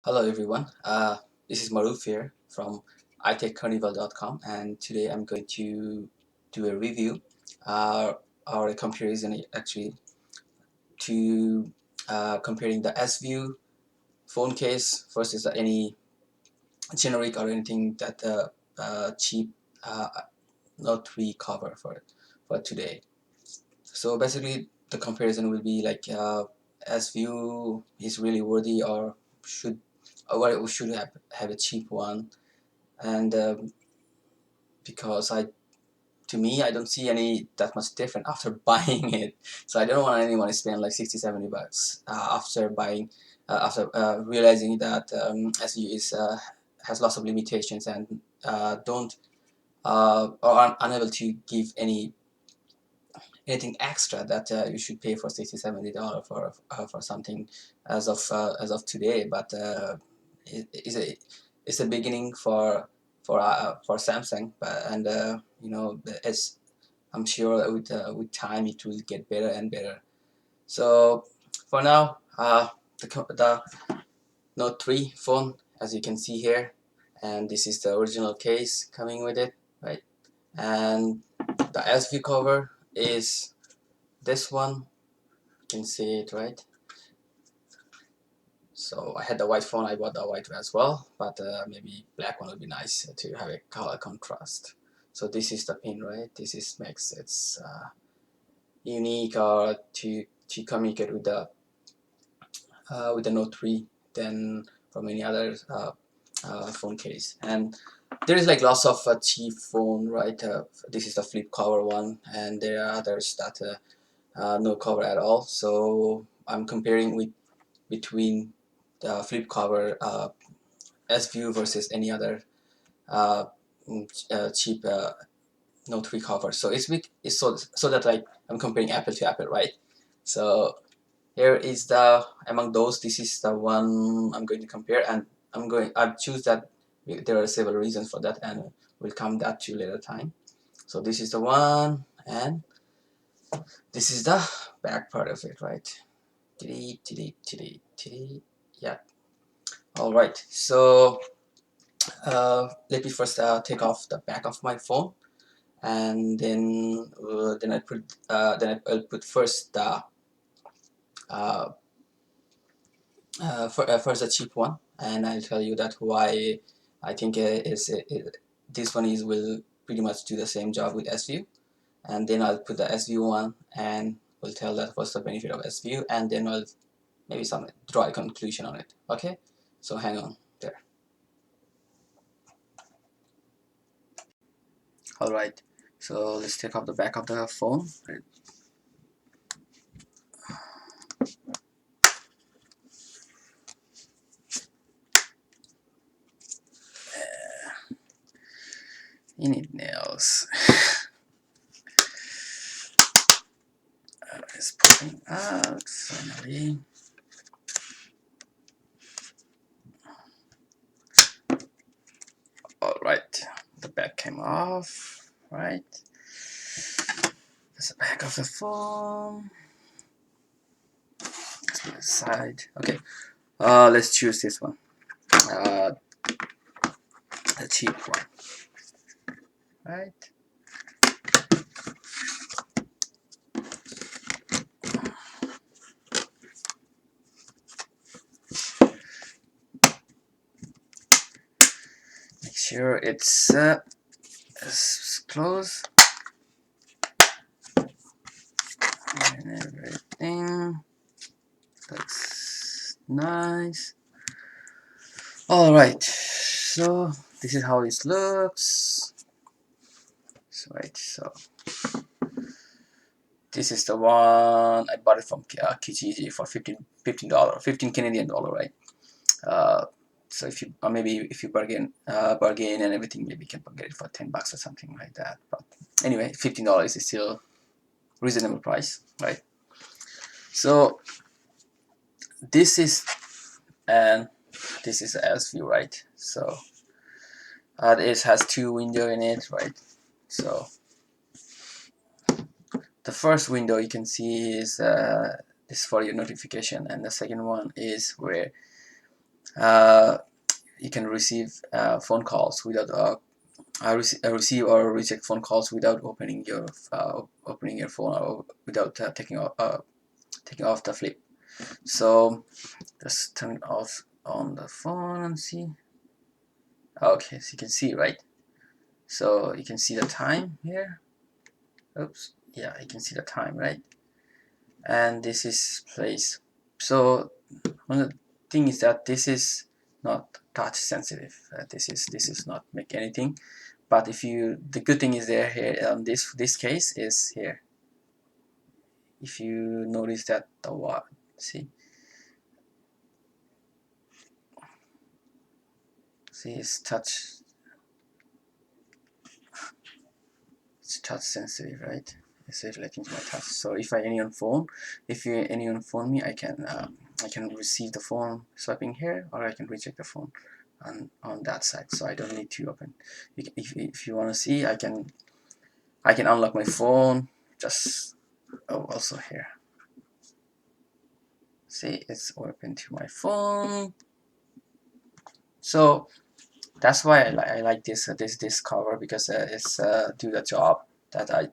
Hello everyone, this is Maruf here from itechcarnival.com, and today I'm going to do a review or a comparison actually to comparing the S-View phone case versus any generic or anything that cheap uh, Note 3 cover for today. So basically the comparison will be like S-View is really worthy or should or we should have a cheap one, and because to me I don't see any that much different after buying it, so I don't want anyone to spend like 60-70 bucks after buying after realizing that SU is has lots of limitations and don't or are unable to give anything extra that you should pay for 60-70 dollars for something as of today. But it's a beginning for Samsung, but and it's I'm sure that with time it will get better and better. So for now, the Note 3 phone, as you can see here, and this is the original case coming with it, right? And the SV cover is this one. You can see it, right? So I had the white phone, I bought the white as well, but maybe black one would be nice to have a color contrast. So this is the pin, right? This is makes it's unique or to communicate with the Note 3 than from any other phone case. And there is like lots of cheap phone, right? This is the flip cover one, and there are others that no cover at all. So I'm comparing between the flip cover S-View versus any other uh, cheap Note 3 cover. So it's so that like I'm comparing apple to apple, right? So here is the among those. This is the one I'm going to compare, and I've choose that. There are several reasons for that, and we'll come that to later time. So this is the one, and this is the back part of it, right? Yeah. All right. So let me first take off the back of my phone, and I'll put first the uh, first a cheap one, and I'll tell you that why I think this one is will pretty much do the same job with SView, and then I'll put the SView one and we'll tell that what's the benefit of SView, and then I'll maybe draw a conclusion on it. Okay, so hang on there. All right, so let's take off the back of the phone. You need nails. It's popping out finally. All right, the back came off. Right, that's the back of the phone. Let's put it aside. Okay, let's choose this one, the cheap one. Right. Make sure it's close and everything looks nice. All right, so this is how it looks. So this is the one I bought it from Kijiji for $15, 15 Canadian dollar, right? So if you maybe if you bargain and everything, maybe you can get it for 10 bucks or something like that. But anyway, $15 is still reasonable price, right? So this is and this is S view, right? So it has two windows in it, right? So the first window you can see is for your notification, and the second one is where you can receive phone calls without receive or reject phone calls without opening your phone, or without taking off the flip. So just turn it off on the phone and see. Okay, so you can see, right? So you can see the time here. Oops, yeah, you can see the time, right? And this is place. So one of the thing is that this is not touch sensitive. This is not make anything. But if you, the good thing is there here on this case is here. If you notice that the what, see it's touch sensitive, right? It's relating to my touch. So if anyone phone me, I can receive the phone swiping here, or I can reject the phone on that side. So I don't need to open. If you want to see, I can unlock my phone. Just also here. See, it's open to my phone. So that's why I like this cover, because it's do the job that I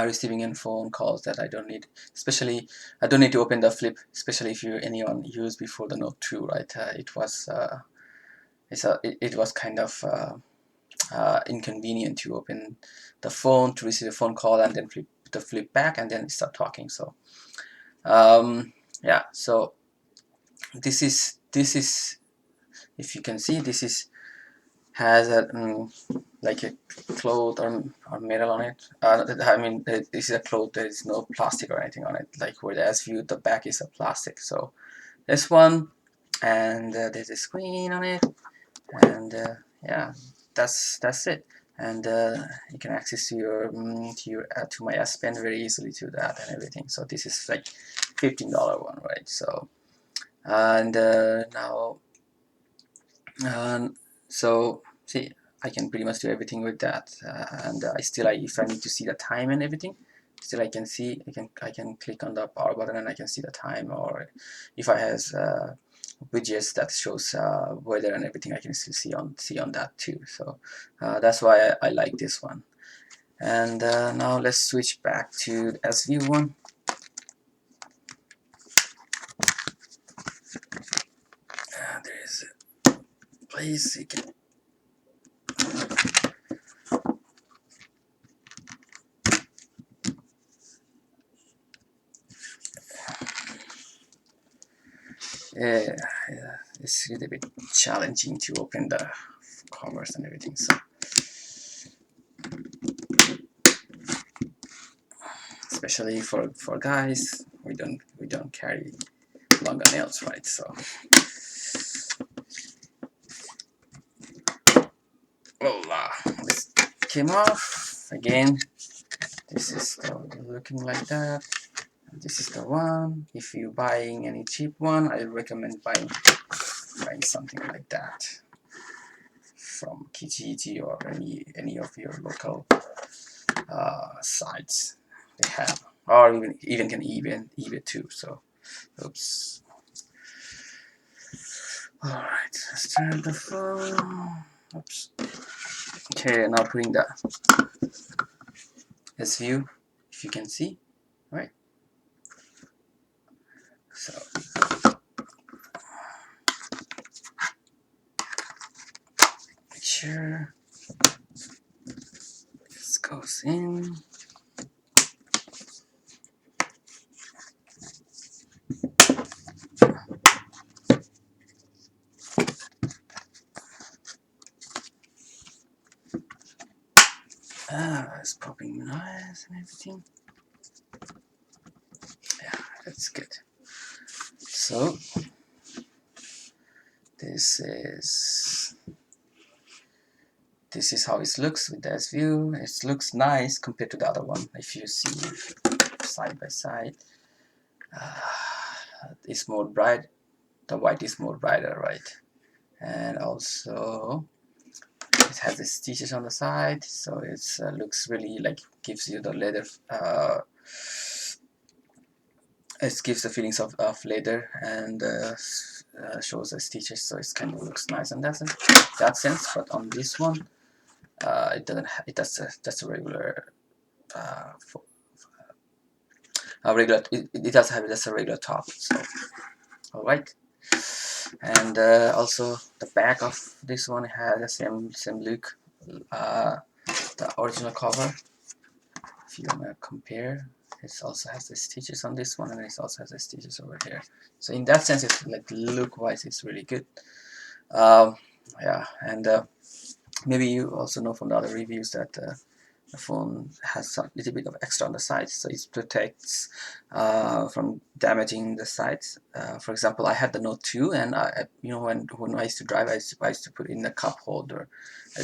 receiving in phone calls that I don't need. Especially I don't need to open the flip, especially if anyone used before the Note 2, right? It was it was kind of inconvenient to open the phone to receive a phone call and then flip back and then start talking. So yeah, so this is if you can see, this is has a like a cloth or metal on it. I mean, this is a cloth. There is no plastic or anything on it. Like where the S View, the back is a plastic. So this one, and there's a screen on it, and yeah, that's it. And you can access to your to my S Pen very easily to that and everything. So this is like $15 one, right? So and now so see, I can pretty much do everything with that, and if I need to see the time and everything, still I can see, I can click on the power button and I can see the time, or if I has widgets that shows weather and everything, I can still see on that too. So that's why I like this one. And now let's switch back to the S View one. There is a place you can yeah, it's a little bit challenging to open the covers and everything. So especially for guys, we don't carry longer nails, right? So voila, this came off again. This is looking like that. This is the one. If you're buying any cheap one, I recommend buying something like that from Kijiji or any of your local sites they have, or even can eBay too. So oops. Alright, let's turn the phone. Oops. Okay, now putting the S View, if you can see, right? So make sure this goes in. It's popping nice and everything. Yeah, that's good. So this is how it looks with the S View. It looks nice compared to the other one. If you see side by side, it's more bright. The white is more brighter, right? And also it has the stitches on the side, so it looks really like, gives you the leather. It gives the feelings of leather, and shows the stitches, so it kind of looks nice in that sense. But on this one, it doesn't. It does just a regular. Regular. It does have just a regular top. So all right. And also the back of this one has the same look. The original cover. If you wanna compare, it also has the stitches on this one, and it also has the stitches over here. So in that sense, it's like look-wise, it's really good. Yeah, and maybe you also know from the other reviews that the phone has a little bit of extra on the sides, so it protects from damaging the sides. For example, I had the Note 2, and you know, when I used to drive, I used to put it in the cup holder.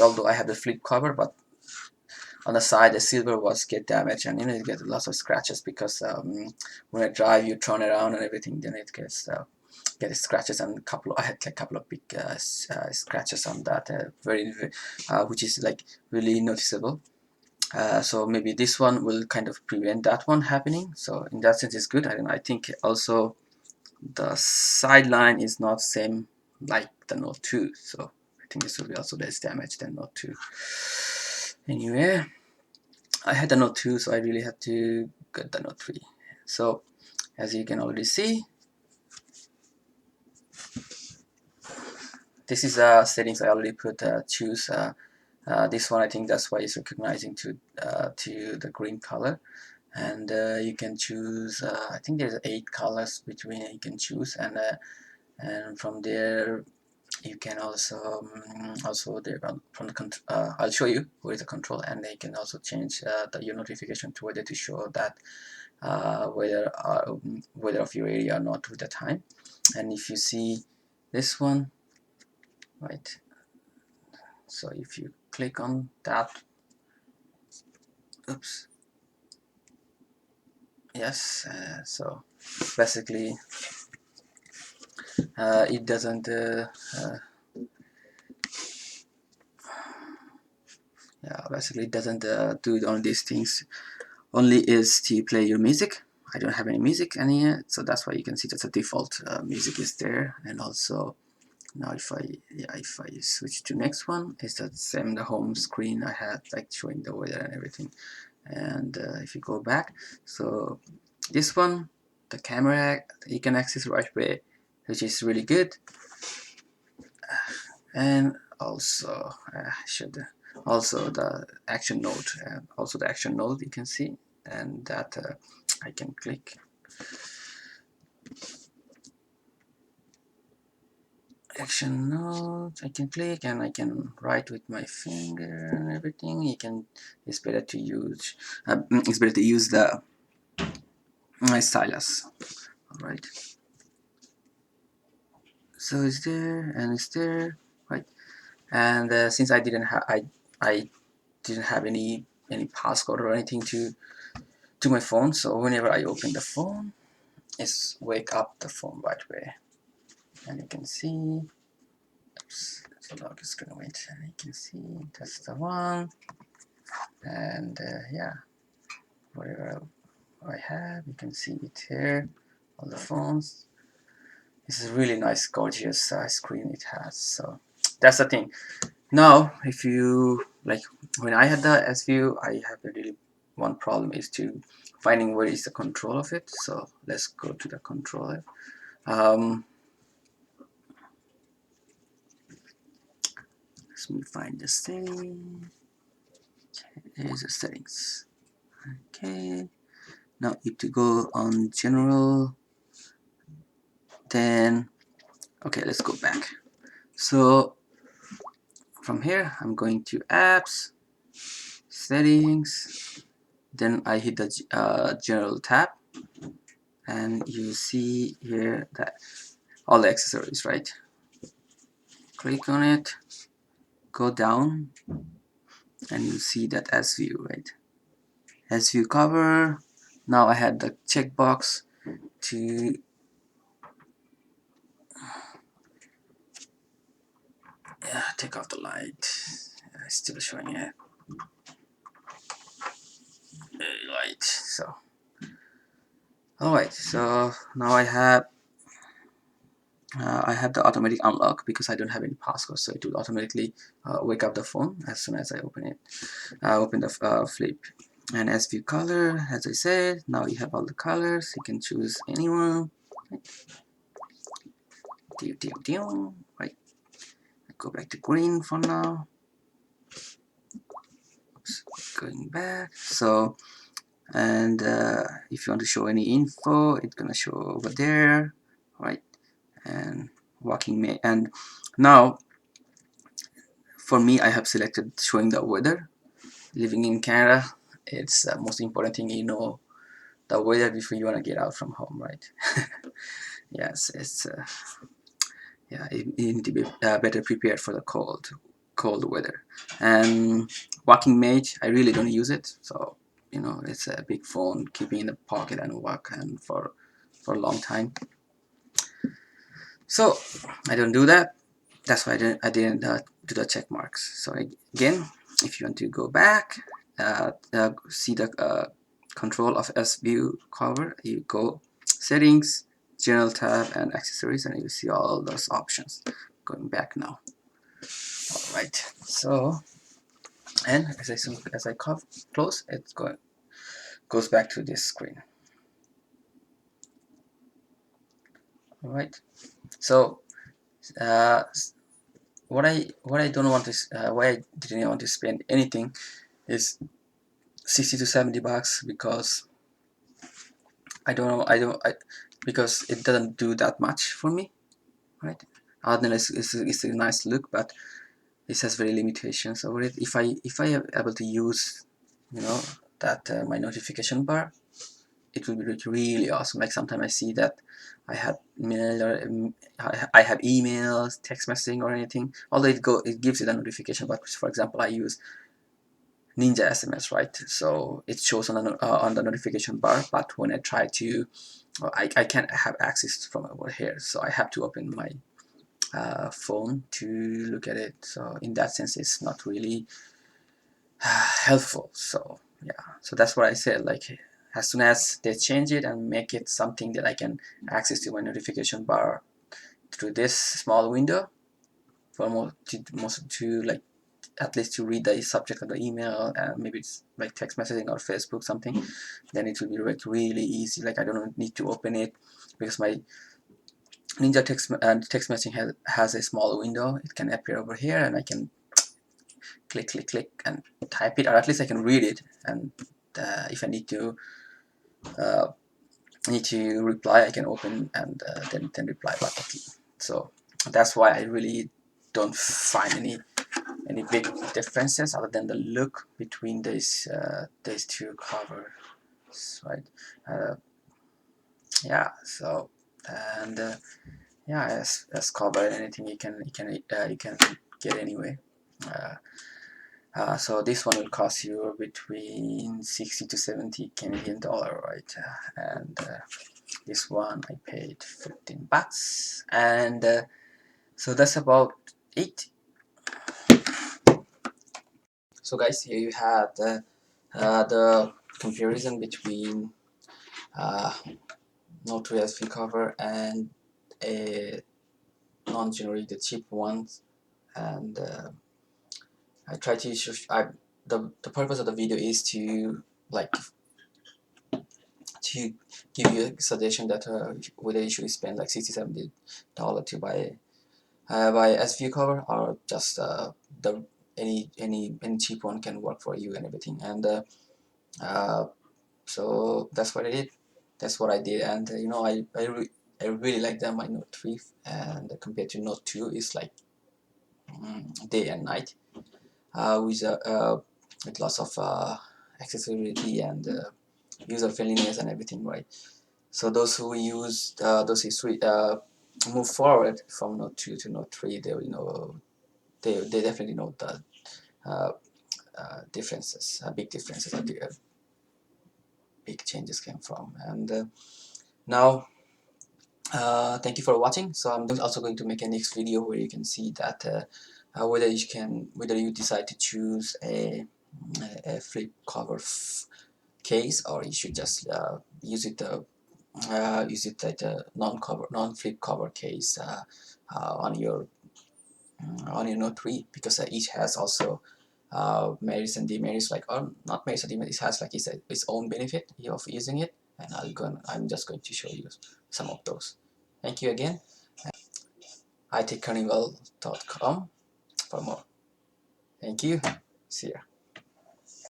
Although I have the flip cover, but on the side the silver was get damaged, and you know, you get lots of scratches because when I drive, you turn around and everything, then it gets get scratches, and I had a couple of big scratches on that, which is like really noticeable. So maybe this one will kind of prevent that one happening. So in that sense, it's good. I think also the sideline is not same like the Note 2, so I think this will be also less damage than Note 2. Anyway, I had the Note 2, so I really had to get the Note 3. So as you can already see, this is settings I already put. Choose this one. I think that's why it's recognizing to the green color, and you can choose. I think there's 8 colors between you can choose, and from there you can also there from the I'll show you where is the control, and you can also change your notification to whether to show that weather of your area or not with the time. And if you see this one, right, so if you click on that, oops, yes, so basically it doesn't yeah, basically it doesn't do all these things. Only is to play your music. I don't have any music in here, so that's why you can see that the default music is there. And also now if I switch to next one, it's the same, the home screen I had, like showing the weather and everything. And if you go back, so this one, the camera you can access right away, which is really good. And also should also the action node, also the action node you can see, and that I can click action node, I can click and I can write with my finger and everything. You can, it's better to use the my stylus. All right, so it's there and it's there, right? And since I didn't have I didn't have any passcode or anything to my phone, so whenever I open the phone, it's wake up the phone right away. And you can see, oops, so log is gonna wait, and you can see that's the one. And yeah, whatever I have, you can see it here, all the phones. This is a really nice, gorgeous screen it has. So that's the thing. Now, if you like, when I had the S View, I have a really one problem is to finding where is the control of it. So let's go to the controller. Let me find the setting. Here's the settings. Okay. Now if to go on general, then okay, let's go back. So from here, I'm going to apps, settings, then I hit the general tab, and you see here that all the accessories, right? Click on it, go down, and you see that S View, right? S View cover. Now I had the checkbox to take off the light. Still showing it. Light. So, alright. So now I have I have the automatic unlock because I don't have any passcode, so it will automatically wake up the phone as soon as I open it. Open the flip. And as view color, as I said, now you have all the colors. You can choose anyone. Right. Go back to green for now. Oops. Going back. So, and if you want to show any info, it's gonna show over there, right? And walking may. And now, for me, I have selected showing the weather. Living in Canada, it's the most important thing, you know, the weather before you want to get out from home, right? Yes, it's yeah, you need to be better prepared for the cold weather. And walking mate, I really don't use it, so you know, it's a big phone, keeping in the pocket and walk and for a long time. So I don't do that. That's why I didn't do the check marks. So again, if you want to go back, see the control of S view cover, you go settings, general tab, and accessories, and you see all those options. Going back now. All right. So, and as I close, it goes back to this screen. All right. So, what I don't want to why I didn't want to spend anything is 60 to 70 bucks, because I don't know because it doesn't do that much for me, right? Other than it's a nice look, but it has very limitations over it. If I am able to use, you know, that my notification bar, it will be really awesome. Like sometimes I see that I have mail or I have emails, text messaging or anything. Although it gives it a notification, but for example, I use Ninja SMS, right? So it shows on the notification bar, but when I try to, I can't have access from over here, so I have to open my phone to look at it. So in that sense, it's not really helpful. So yeah, so that's what I said. Like as soon as they change it and make it something that I can access to my notification bar through this small window, for most to like at least to read the subject of the email, and maybe it's like text messaging or Facebook something, then it will be like really easy. Like I don't need to open it because my Ninja text messaging has a small window. It can appear over here, and I can click and type it, or at least I can read it. And if I uh, need to reply, I can open and then reply back. So that's why I really don't find any big differences other than the look between these two covers, right? Uh, yeah. So and yeah, as cover anything you can get anyway. So this one will cost you between 60 to 70 Canadian dollar, right? And this one I paid 15 bucks, and so that's about it. So guys, here you have the comparison between uh, Note 3 SV cover and a non-generated cheap ones, and I try to show. The purpose of the video is to like to give you a suggestion that whether you should spend like $60-70 to buy SV cover, or just the any cheap one can work for you and everything. And uh, so that's what I did. That's what I did, and you know, I really like them. My Note 3, and compared to Note 2, is like day and night, with lots of accessibility and user friendliness and everything, right? So those who use those who move forward from Note 2 to Note 3, they will know, they definitely know the uh, differences, big differences, big changes came from. And now thank you for watching. So I'm also going to make a next video where you can see that whether you decide to choose a flip cover case, or you should just use it use it like a non-flip cover case on your Note 3, because each has also merits and demerits, like, or not merits and demerits, it has like its own benefit of using it, and I'm just going to show you some of those. Thank you again. itechcarnival.com for more. Thank you. See ya.